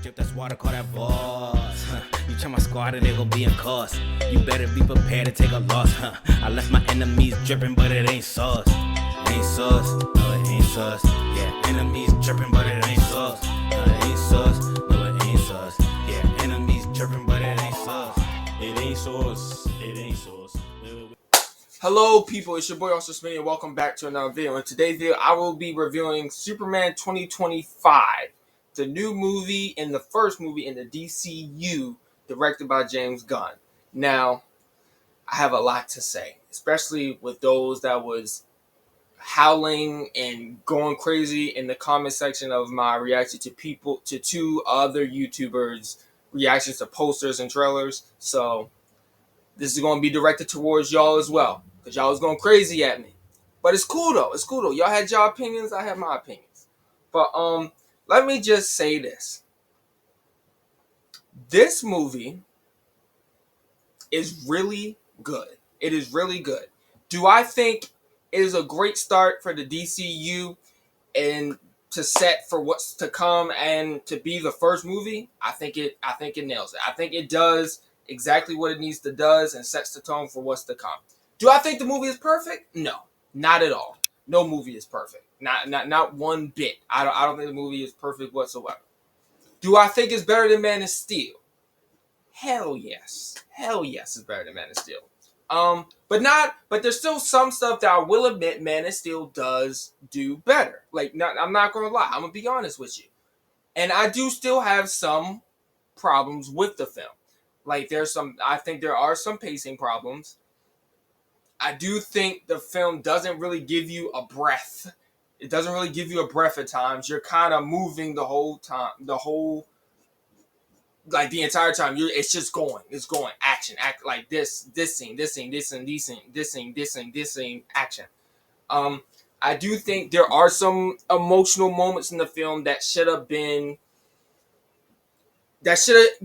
drip, that's water, call that boss. You try my squad and they gon' be in cost. You better be prepared to take a loss. I left my enemies dripping, but it ain't sauce. It ain't sauce, no it ain't sauce. Yeah, enemies dripping, but it ain't sauce. No it ain't sauce, no it ain't sauce. Yeah, enemies dripping, but it ain't sauce. It ain't sauce, it ain't sauce. Hello people, it's your boy Austin Smith and welcome back to another video. In today's video, I will be reviewing Superman 2025, the new movie and the first movie in the DCU directed by James Gunn. Now, I have a lot to say, especially with those that was howling and going crazy in the comment section of my reaction to two other YouTubers' reactions to posters and trailers. So, this is going to be directed towards y'all as well, because y'all was going crazy at me. But it's cool though. It's cool though. Y'all had y'all opinions. I have my opinions. But let me just say this. This movie is really good. It is really good. Do I think it is a great start for the DCU and to set for what's to come and to be the first movie? I think it nails it. I think it does exactly what it needs to does and sets the tone for what's to come. Do I think the movie is perfect? No, not at all. No movie is perfect. Not one bit. I don't think the movie is perfect whatsoever. Do I think it's better than Man of Steel? Hell yes. Hell yes, it's better than Man of Steel. But there's still some stuff that I will admit Man of Steel does do better. I'm not gonna lie. I'm gonna be honest with you. And I do still have some problems with the film. I think there are some pacing problems. I do think the film doesn't really give you a breath. It doesn't really give you a breath at times. You're kind of moving the whole time, the entire time. It's just going. It's going. Action. Act like this scene, action. I do think there are some emotional moments in the film that should have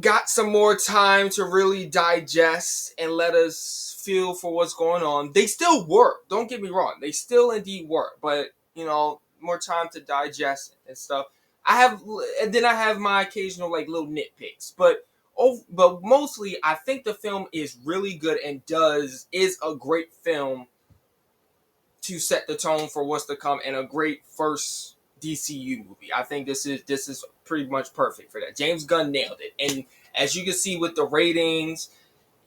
got some more time to really digest and let us feel for what's going on. They still work. Don't get me wrong. They still indeed work. But, more time to digest and stuff. I have my occasional, little nitpicks. But mostly, I think the film is really good and is a great film to set the tone for what's to come and a great first DCU movie. I think this is pretty much perfect for that. James Gunn nailed it. And as you can see with the ratings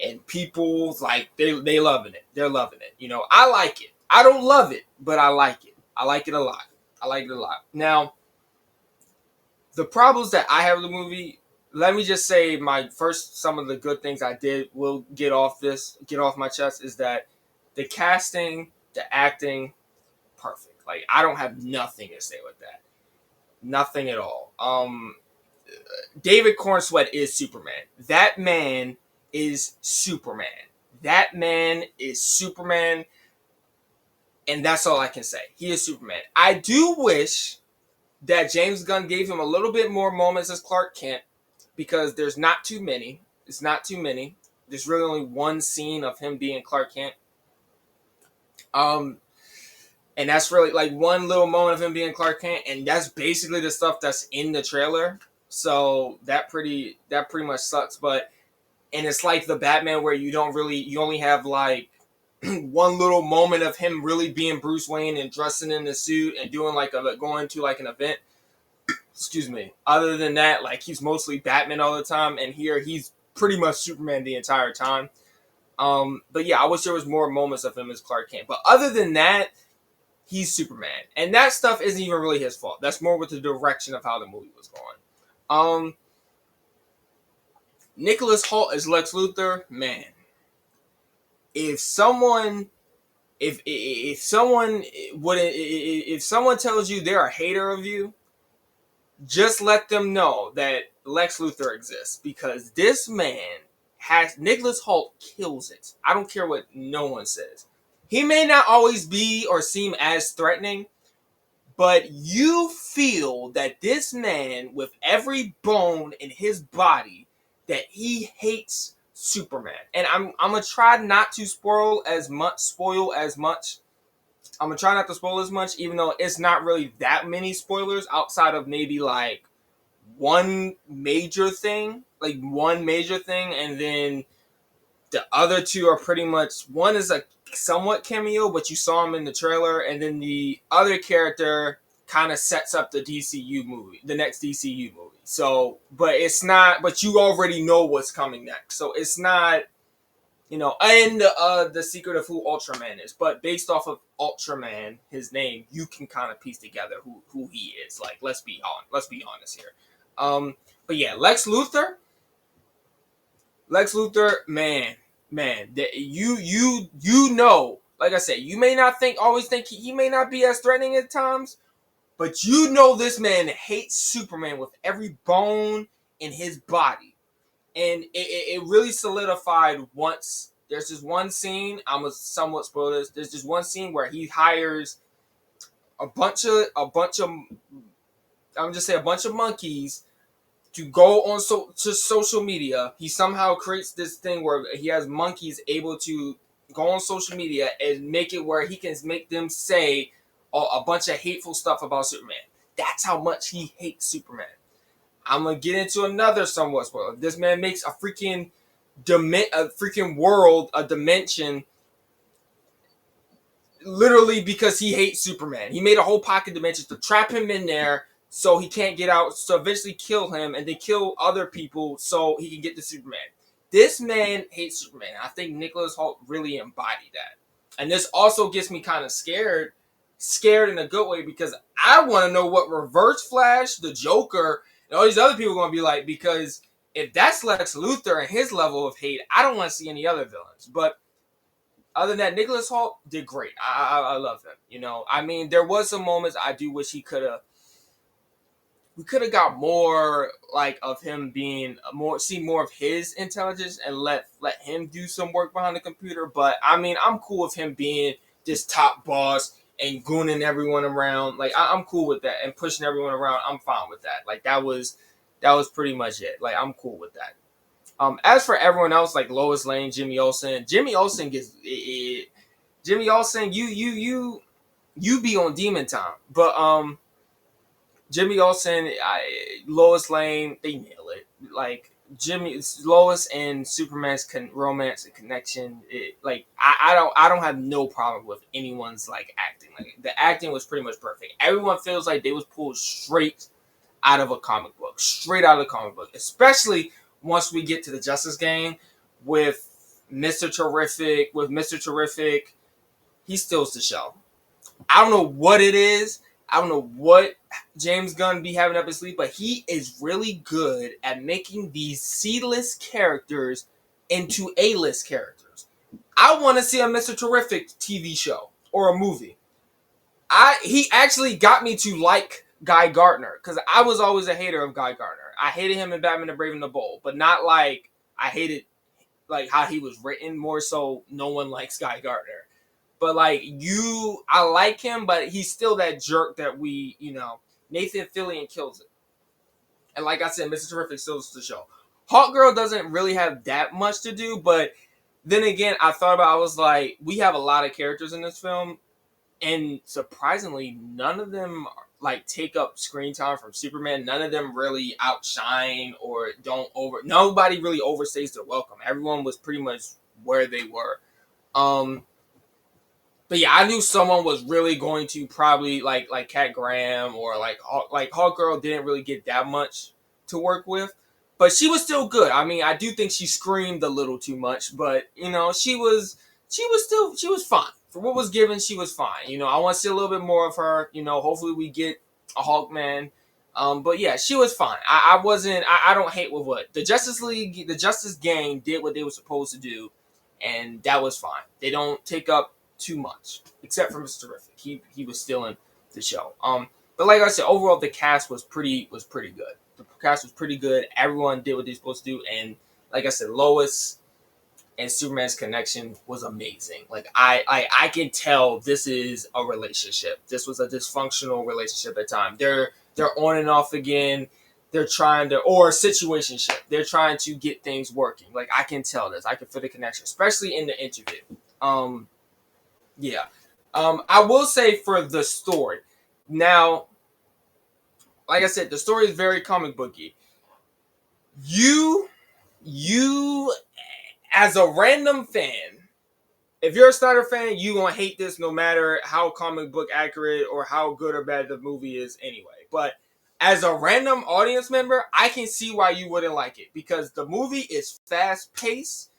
and people, they loving it. They're loving it. I like it. I don't love it, but I like it. I like it a lot. Now, the problems that I have with the movie, let me just say some of the good things I did will get off my chest is that the casting, the acting, perfect. I don't have nothing to say with that. Nothing at all. David Cornsweet is Superman. That man is Superman. And that's all I can say. He is Superman. I do wish that James Gunn gave him a little bit more moments as Clark Kent, because there's not too many. It's not too many. There's really only one scene of him being Clark Kent. And that's really one little moment of him being Clark Kent, and that's basically the stuff that's in the trailer. So that pretty much sucks. And it's like the Batman where you only have one little moment of him really being Bruce Wayne and dressing in the suit and doing going to an event. Excuse me. Other than that, he's mostly Batman all the time, and here he's pretty much Superman the entire time. But yeah, I wish there was more moments of him as Clark Kent. But other than that, he's Superman. And that stuff isn't even really his fault. That's more with the direction of how the movie was going. Nicholas Hoult as Lex Luthor, man. If someone tells you they're a hater of you, just let them know that Lex Luthor exists, because this man Nicholas Hoult kills it. I don't care what no one says. He may not always be or seem as threatening, but you feel that this man, with every bone in his body, that he hates Superman. And I'm gonna try not to spoil as much. I'm gonna try not to spoil as much, even though it's not really that many spoilers outside of maybe one major thing, and then the other two are pretty much, one is a somewhat cameo, but you saw him in the trailer, and then the other character kind of sets up the DCU movie, the next DCU movie. So, but it's not, but you already know what's coming next. So it's not, and the secret of who Ultraman is. But based off of Ultraman, his name, you can kind of piece together who he is. Like, let's be honest here. But yeah, Lex Luthor, man, like I said, you may not always think he may not be as threatening at times, but this man hates Superman with every bone in his body. And it really solidified once. There's this one scene, I'm going to somewhat spoil this. There's this one scene where he hires a bunch of monkeys to go on to social media. He somehow creates this thing where he has monkeys able to go on social media and make it where he can make them say a bunch of hateful stuff about Superman. That's how much he hates Superman. I'm gonna get into another somewhat spoiler. This man makes a freaking world, a dimension, literally because he hates Superman. He made a whole pocket dimension to trap him in there so he can't get out, so eventually kill him and then kill other people so he can get to Superman. This man hates Superman. I think Nicholas Hoult really embodied that. And this also gets me kind of scared in a good way, because I want to know what Reverse Flash, the Joker, and all these other people are going to be like, because if that's Lex Luthor and his level of hate, I don't want to see any other villains. But other than that, Nicholas Hoult did great. I love him. I mean, there was some moments I do wish we could have got more like of him see more of his intelligence and let him do some work behind the computer. But I mean, I'm cool with him being this top boss and gooning everyone around. Like, I'm cool with that, and pushing everyone around. I'm fine with that. Like, that was pretty much it. Like, I'm cool with that. As for everyone else, like Lois Lane, Jimmy Olsen gets it. Jimmy Olsen, you be on demon time, but Jimmy Olsen, Lois Lane, they nail it. Like, Lois and Superman's romance and connection. I don't have no problem with anyone's like acting. Like, the acting was pretty much perfect. Everyone feels like they was pulled straight out of a comic book, especially once we get to the Justice Game with Mr. Terrific. He steals the show. I don't know what it is. I don't know what James Gunn be having up his sleeve, but he is really good at making these C-list characters into A-list characters. I want to see a Mr. Terrific TV show or a movie. He actually got me to like Guy Gardner, because I was always a hater of Guy Gardner. I hated him in Batman the Brave and the Bold, but not like I hated like how he was written, more so no one likes Guy Gardner. But like I like him, but he's still that jerk that Nathan Fillion kills it. And like I said, Mr. Terrific steals the show. Hawkgirl doesn't really have that much to do, but then again, I was like, we have a lot of characters in this film, and surprisingly, none of them like take up screen time from Superman. None of them really outshine or nobody really overstays their welcome. Everyone was pretty much where they were. But yeah, I knew someone was really going to probably like Cat Graham, or like Hawkgirl didn't really get that much to work with, but she was still good. I mean, I do think she screamed a little too much, but she was fine. For what was given, she was fine. I want to see a little bit more of her. Hopefully we get a Hawkman. But yeah, she was fine. I don't hate with what the Justice Gang did what they were supposed to do, and that was fine. They don't take up too much, except for Mr. Terrific. He was still in the show. But like I said, overall the cast was pretty good. The cast was pretty good. Everyone did what they were supposed to do, and like I said, Lois and Superman's connection was amazing. Like, I can tell this is a relationship. This was a dysfunctional relationship at times. They're on and off again. They're trying to, or a situationship. They're trying to get things working. Like, I can tell this. I can feel the connection, especially in the interview. Yeah. I will say for the story. Now, like I said, the story is very comic booky. You as a random fan, if you're a Snyder fan, you gonna hate this no matter how comic book accurate or how good or bad the movie is anyway. But as a random audience member, I can see why you wouldn't like it, because the movie is fast paced,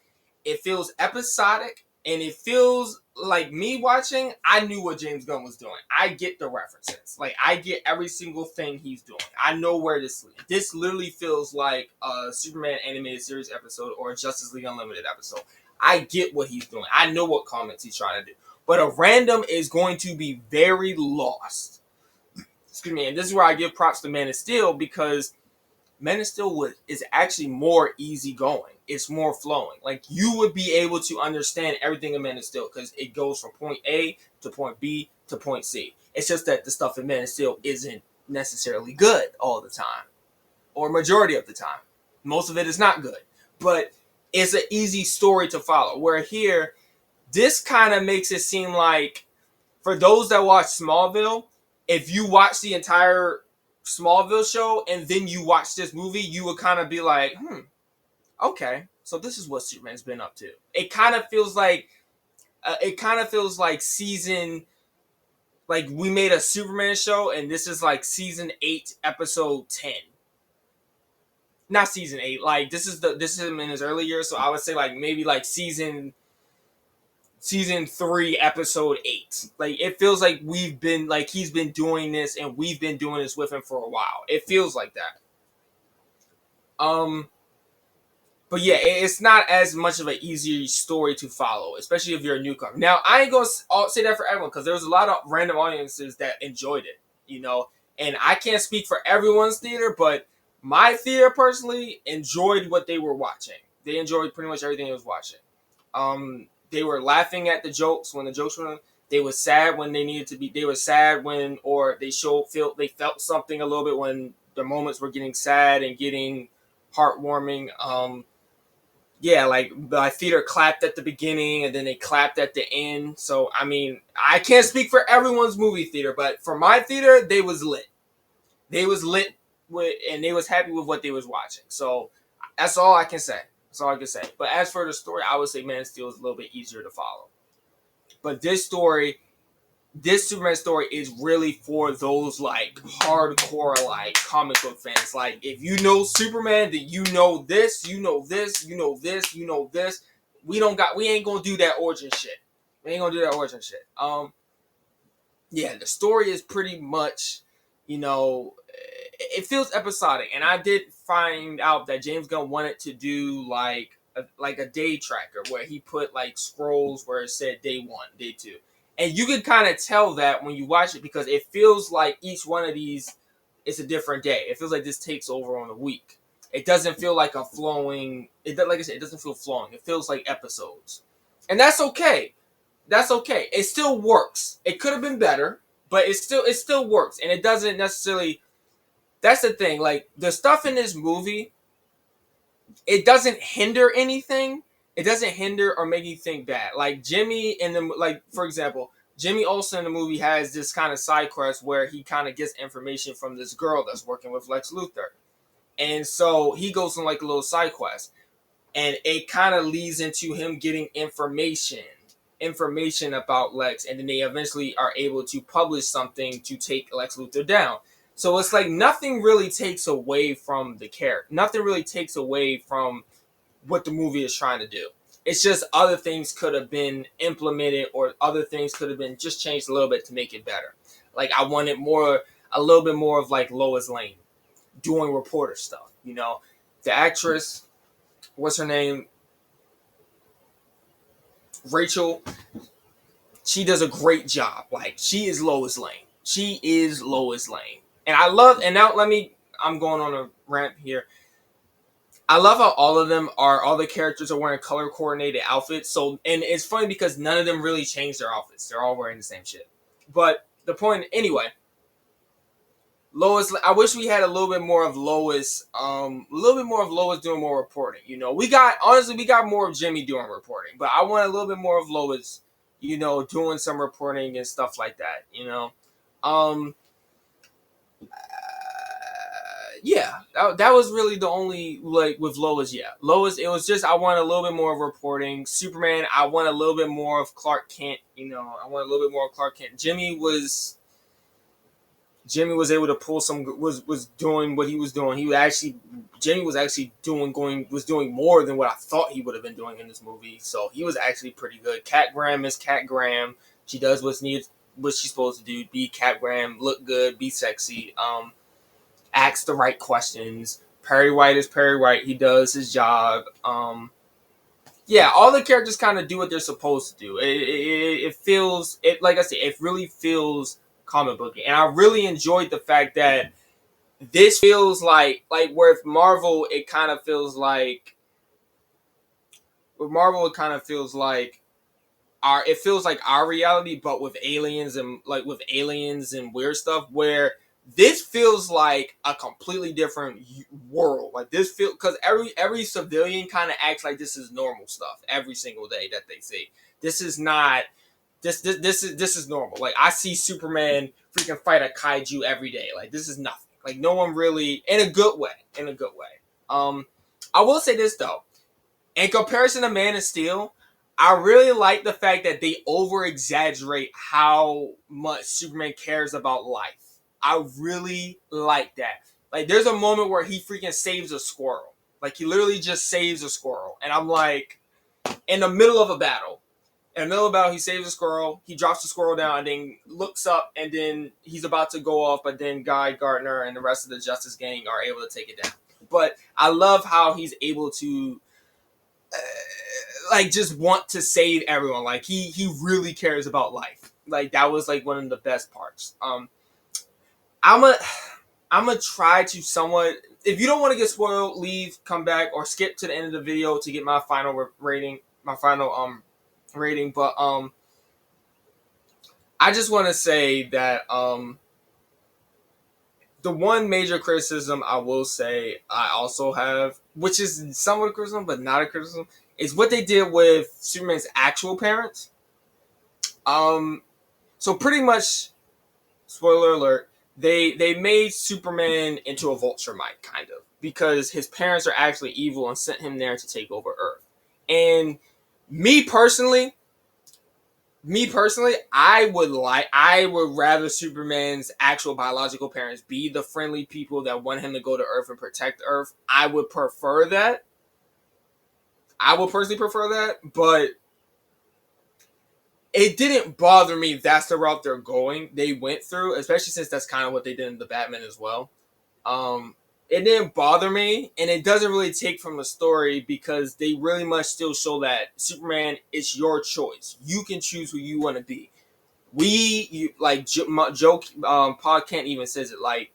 it feels episodic, and it feels like me watching. I knew what James Gunn was doing. I get the references. Like, I get every single thing he's doing. I know where this leads. This literally feels like a Superman animated series episode or a Justice League Unlimited episode. I get what he's doing. I know what comments he's trying to do. But a random is going to be very lost. Excuse me. And this is where I give props to Man of Steel, because Man of Steel is actually more easygoing. It's more flowing. Like, you would be able to understand everything in Man of Steel because it goes from point A to point B to point C. It's just that the stuff in Man of Steel isn't necessarily good all the time, or majority of the time. Most of it is not good, but it's an easy story to follow. Where here, this kind of makes it seem like, for those that watch Smallville, if you watch the entire Smallville show and then you watch this movie, you would kind of be like, okay, so this is what Superman's been up to. It kind of feels like season, like we made a Superman show and this is like season 8 episode 10. Not season 8, like this is him in his early years, so I would say like maybe like season 3 episode 8. Like, it feels like he's been doing this and we've been doing this with him for a while. It feels like that. But yeah, it's not as much of an easy story to follow, especially if you're a newcomer. Now, I ain't gonna say that for everyone, because there was a lot of random audiences that enjoyed it, and I can't speak for everyone's theater, but my theater personally enjoyed what they were watching. They enjoyed pretty much everything they was watching. They were laughing at the jokes when the jokes were on. They were sad when they needed to be. They were sad when, or they felt something a little bit when the moments were getting sad and getting heartwarming. Yeah, like my theater clapped at the beginning and then they clapped at the end. So, I mean, I can't speak for everyone's movie theater, but for my theater, they was lit. They was lit and they was happy with what they was watching. So, that's all I can say. But as for the story, I would say Man of Steel is a little bit easier to follow. But this Superman story is really for those like hardcore like comic book fans. Like, if you know Superman, then you know this. We ain't gonna do that origin shit. Yeah, the story is pretty much, it feels episodic, and I did find out that James Gunn wanted to do like a day tracker where he put like scrolls where it said day 1, day 2. And you can kind of tell that when you watch it, because it feels like each one of these is a different day. It feels like this takes over on a week. It doesn't feel like a flowing. Like I said, it doesn't feel flowing. It feels like episodes, and that's okay. It still works. It could have been better, but it still works, and it doesn't necessarily. That's the thing. Like, the stuff in this movie, it doesn't hinder anything. It doesn't hinder or make you think bad. Like, for example, Jimmy Olsen in the movie has this kind of side quest where he kind of gets information from this girl that's working with Lex Luthor. And so he goes on like a little side quest. And it kind of leads into him getting information about Lex. And then they eventually are able to publish something to take Lex Luthor down. So it's like nothing really takes away from the character. Nothing really takes away from what the movie is trying to do. It's just other things could have been implemented, or other things could have been just changed a little bit to make it better. Like, I wanted a little bit more of like Lois Lane doing reporter stuff. The actress, what's her name? Rachel. She does a great job. Like, she is Lois Lane. And I'm going on a rant here. I love how all the characters are wearing color coordinated outfits. So, and it's funny because none of them really changed their outfits. They're all wearing the same shit. But the point, anyway, Lois, I wish we had a little bit more of Lois, doing more reporting. We got more of Jimmy doing reporting, but I want a little bit more of Lois, doing some reporting and stuff like that. that was really the only, like, with Lois. Yeah, Lois. It was just I wanted a little bit more of reporting. Superman. I want a little bit more of Clark Kent. I want a little bit more of Clark Kent. Jimmy was able to pull some, was doing what he was doing. Jimmy was actually doing more than what I thought he would have been doing in this movie. So he was actually pretty good. Cat Graham is Cat Graham. She does what she's supposed to do. Be Cat Graham, look good, be sexy, ask the right questions. Perry White is Perry White. He does his job. Yeah, all the characters kind of do what they're supposed to do. It feels, like I said, it really feels comic booky, and I really enjoyed the fact that this feels like where Marvel, it kind of feels like it feels like our reality, but with aliens and weird stuff. Where this feels like a completely different world. Like this because every civilian kind of acts like this is normal stuff every single day that they see. This is not. This is normal. Like I see Superman freaking fight a kaiju every day. Like this is nothing. Like no one really, in a good way. I will say this though. In comparison to Man of Steel, I really like the fact that they over exaggerate how much Superman cares about life. I really like that. Like there's a moment where he freaking saves a squirrel. Like he literally just saves a squirrel, and I'm like, in the middle of a battle. In the middle of the battle, he saves a squirrel. He drops the squirrel down and then looks up, and then he's about to go off, but then Guy Gardner and the rest of the Justice Gang are able to take it down. But I love how he's able to, just want to save everyone. Like he really cares about life. Like that was like one of the best parts. I'm gonna try to somewhat. If you don't want to get spoiled, leave, come back, or skip to the end of the video to get my final rating. But I just want to say that the one major criticism I will say I also have, which is somewhat a criticism but not a criticism, is what they did with Superman's actual parents. So pretty much, spoiler alert, they made Superman into a Vulture-mite, kind of, because his parents are actually evil and sent him there to take over Earth. And me personally, I would rather Superman's actual biological parents be the friendly people that want him to go to Earth and protect Earth. I would prefer that. I would personally prefer that, but it didn't bother me that's the route they went through, especially since that's kind of what they did in the Batman as well. It didn't bother me, and it doesn't really take from the story because they really much still show that Superman, it's your choice. You can choose who you want to be. Joe Pa Kent even says it, like,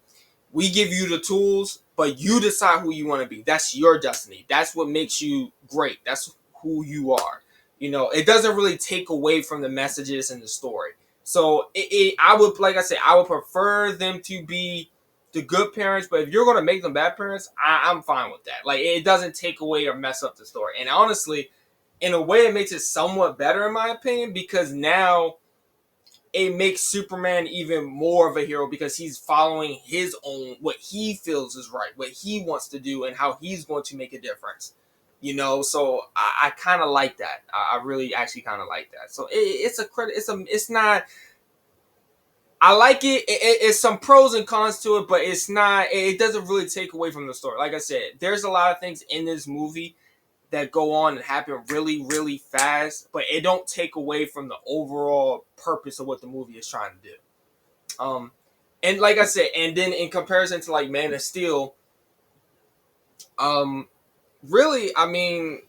we give you the tools, but you decide who you want to be. That's your destiny. That's what makes you great. That's who you are. It doesn't really take away from the messages in the story. So I would prefer them to be the good parents, but if you're going to make them bad parents, I'm fine with that. Like, it doesn't take away or mess up the story. And honestly, in a way, it makes it somewhat better, in my opinion, because now it makes Superman even more of a hero because he's following his own, what he feels is right, what he wants to do, and how he's going to make a difference. So I kind of like that. I really actually kind of like that. So it's not. I like it. It's some pros and cons to it, but it's not. It doesn't really take away from the story. Like I said, there's a lot of things in this movie that go on and happen really, really fast, but it don't take away from the overall purpose of what the movie is trying to do. And like I said, and then in comparison to like Man of Steel, really, I mean,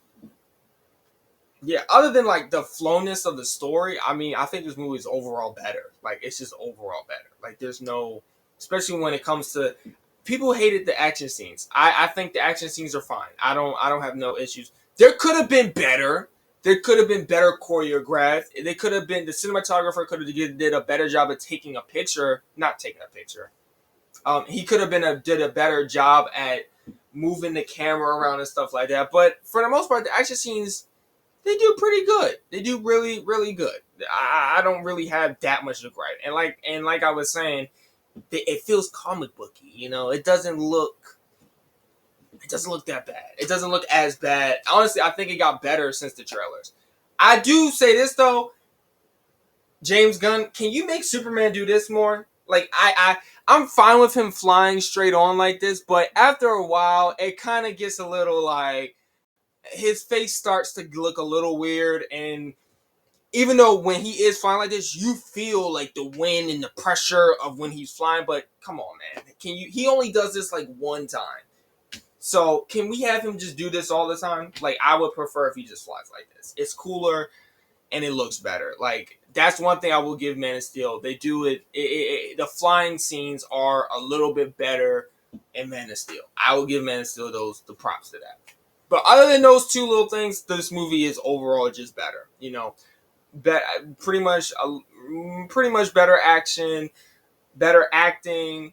yeah, other than like the flowness of the story, I mean, I think this movie is overall better. Like, it's just overall better. Like, there's no, especially when it comes to, people hated the action scenes. I think the action scenes are fine. I don't have no issues. There could have been better. There could have been better choreographed. The cinematographer could have did a better job of taking a picture. Not taking a picture. He could have did a better job at moving the camera around and stuff like that. But for the most part, the action scenes, they do pretty good. They do really, really good. I don't really have that much to gripe. And like I was saying, it feels comic booky. It doesn't look it doesn't look that bad. It doesn't look as bad. Honestly, I think it got better since the trailers. I do say this though, James Gunn, can you make Superman do this more? Like I'm fine with him flying straight on like this, but after a while, it kind of gets a little like his face starts to look a little weird, and even though when he is flying like this, you feel like the wind and the pressure of when he's flying. But come on, man, can you? He only does this like one time. So can we have him just do this all the time? Like I would prefer if he just flies like this. It's cooler and it looks better. Like that's one thing I will give Man of Steel. They do the flying scenes are a little bit better in Man of Steel. I will give Man of Steel the props to that. But other than those two little things, this movie is overall just better. You know, pretty much better action, better acting,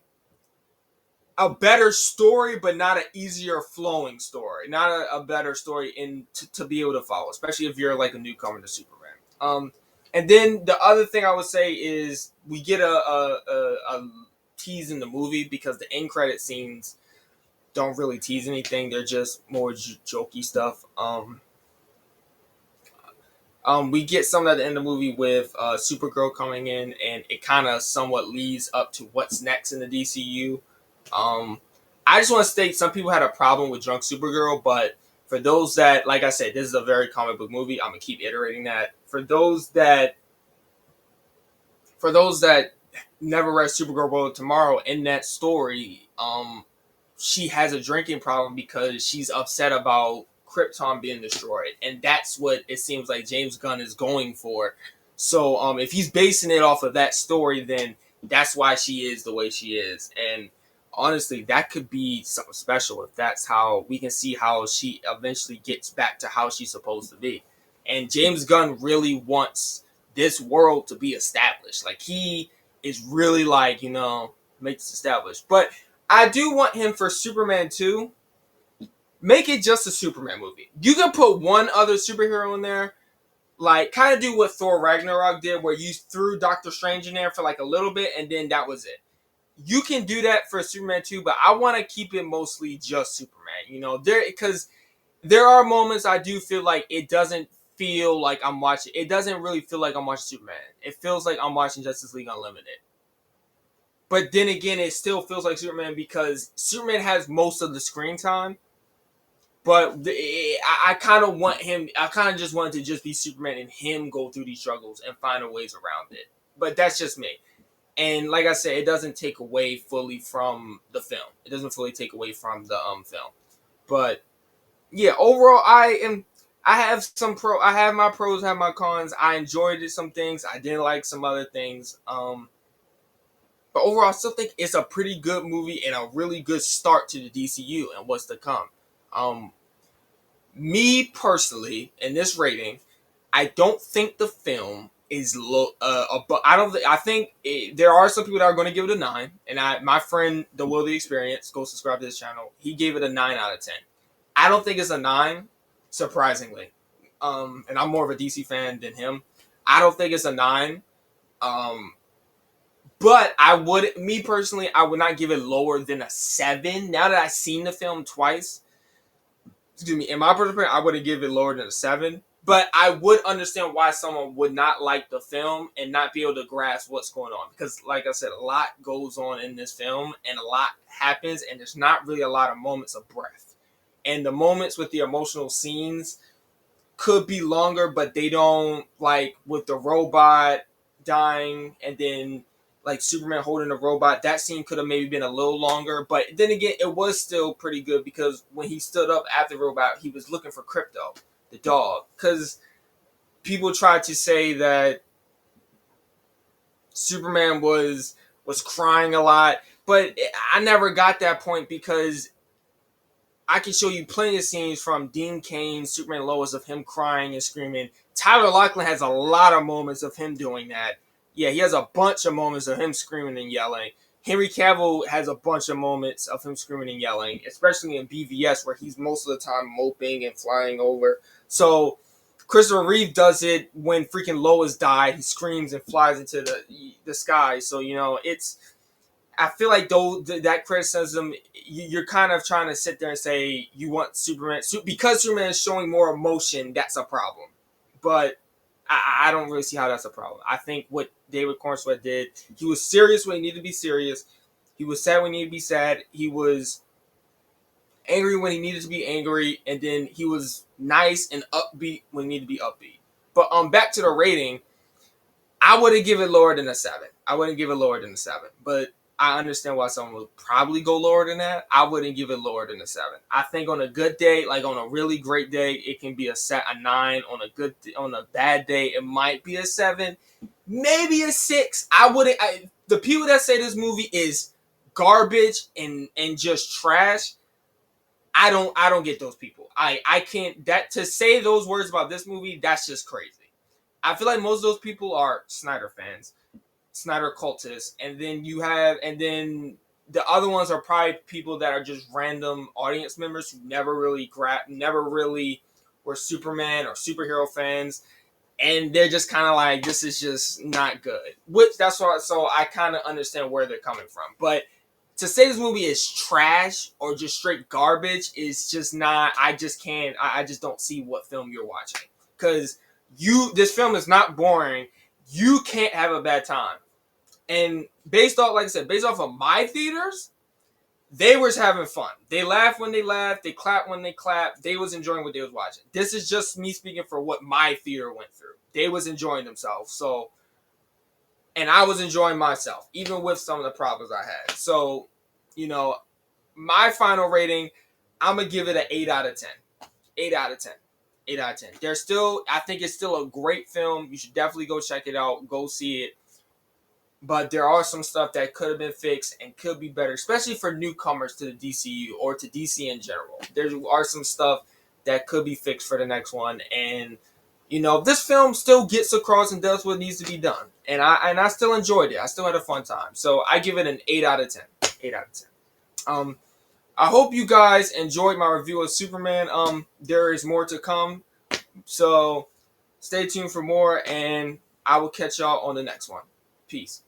a better story, but not an easier flowing story. Not a better story to be able to follow, especially if you're like a newcomer to Superman. And then the other thing I would say is we get a tease in the movie because the end credit scenes don't really tease anything. They're just more jokey stuff. We get some at the end of the movie with Supergirl coming in, and it kind of somewhat leads up to what's next in the DCU. I just want to state some people had a problem with Drunk Supergirl, but for those that, like I said, this is a very comic book movie. I'm gonna keep iterating that. For those that never read Supergirl World Tomorrow, in that story, she has a drinking problem because she's upset about Krypton being destroyed, and that's what it seems like James Gunn is going for. So, if he's basing it off of that story, then that's why she is the way she is, and honestly, that could be something special if that's how we can see how she eventually gets back to how she's supposed to be. And James Gunn really wants this world to be established. Like, he is really like, make this established. But I do want him for Superman 2. Make it just a Superman movie. You can put one other superhero in there. Like, kind of do what Thor Ragnarok did, where you threw Doctor Strange in there for like a little bit, and then that was it. You can do that for Superman 2, but I want to keep it mostly just Superman. Because there are moments I do feel like it doesn't feel like I'm watching. It doesn't really feel like I'm watching Superman. It feels like I'm watching Justice League Unlimited. But then again, it still feels like Superman because Superman has most of the screen time. But I kind of want him. I kind of just want it to just be Superman and him go through these struggles and find a ways around it. But that's just me. And like I said, it doesn't take away fully from the film. It doesn't fully take away from the film. But yeah, overall, I have my pros, I have my cons. I enjoyed it, some things. I didn't like some other things. But overall, I still think it's a pretty good movie and a really good start to the DCU and what's to come. Me personally, in this rating, I don't think the film is low. But I think there are some people that are going to give it a 9. And my friend, The Will the Experience, go subscribe to this channel. He gave it a 9 out of 10. I don't think it's a 9, surprisingly. And I'm more of a DC fan than him. I don't think it's a 9. But me personally, I would not give it lower than a 7. Now that I've seen the film twice, in my personal opinion, I wouldn't give it lower than a 7. But I would understand why someone would not like the film and not be able to grasp what's going on. Because, like I said, a lot goes on in this film and a lot happens, and there's not really a lot of moments of breath. And the moments with the emotional scenes could be longer, but they don't, like with the robot dying and then like Superman holding the robot, that scene could have maybe been a little longer. But then again, it was still pretty good because when he stood up after the robot, he was looking for Crypto, the dog. Because people tried to say that Superman was crying a lot, but I never got that point because I can show you plenty of scenes from Dean Cain, Superman Lois, of him crying and screaming. Tyler Loechlin has a lot of moments of him doing that. Yeah, he has a bunch of moments of him screaming and yelling. Henry Cavill has a bunch of moments of him screaming and yelling, especially in BVS where he's most of the time moping and flying over. So Christopher Reeve does it when freaking Lois died. He screams and flies into the sky. So, I feel like though that criticism, you're kind of trying to sit there and say you want Superman because Superman is showing more emotion. That's a problem, but I don't really see how that's a problem. I think what David Cornsweet did, he was serious when he needed to be serious. He was sad when he needed to be sad. He was angry when he needed to be angry, and then he was nice and upbeat when he needed to be upbeat. But back to the rating, I wouldn't give it lower than a 7. I wouldn't give it lower than a 7. But I understand why someone would probably go lower than that. I wouldn't give it lower than a 7. I think on a good day, like on a really great day, it can be a 9. On a bad day, it might be a 7, maybe a 6. The people that say this movie is garbage and just trash, I don't get those people. I can't, that to say those words about this movie, that's just crazy. I feel like most of those people are Snyder fans, Snyder cultists, and then the other ones are probably people that are just random audience members who never really were Superman or superhero fans, and they're just kind of like, this is just not good. So I kind of understand where they're coming from, but to say this movie is trash or just straight garbage is just not. I just can't. I just don't see what film you're watching, because this film is not boring. You can't have a bad time. And based off, like I said, based off of my theaters, they was having fun. They laughed when they laughed. They clapped when they clapped. They was enjoying what they was watching. This is just me speaking for what my theater went through. They was enjoying themselves. So, and I was enjoying myself, even with some of the problems I had. So, my final rating, I'm going to give it an 8 out of 10. 8 out of 10. 8 out of 10. I think it's still a great film. You should definitely go check it out. Go see it. But there are some stuff that could have been fixed and could be better, especially for newcomers to the DCU or to DC in general. There are some stuff that could be fixed for the next one. And, this film still gets across and does what needs to be done. And I still enjoyed it. I still had a fun time. So I give it an 8 out of 10. 8 out of 10. I hope you guys enjoyed my review of Superman. There is more to come. So stay tuned for more, and I will catch y'all on the next one. Peace.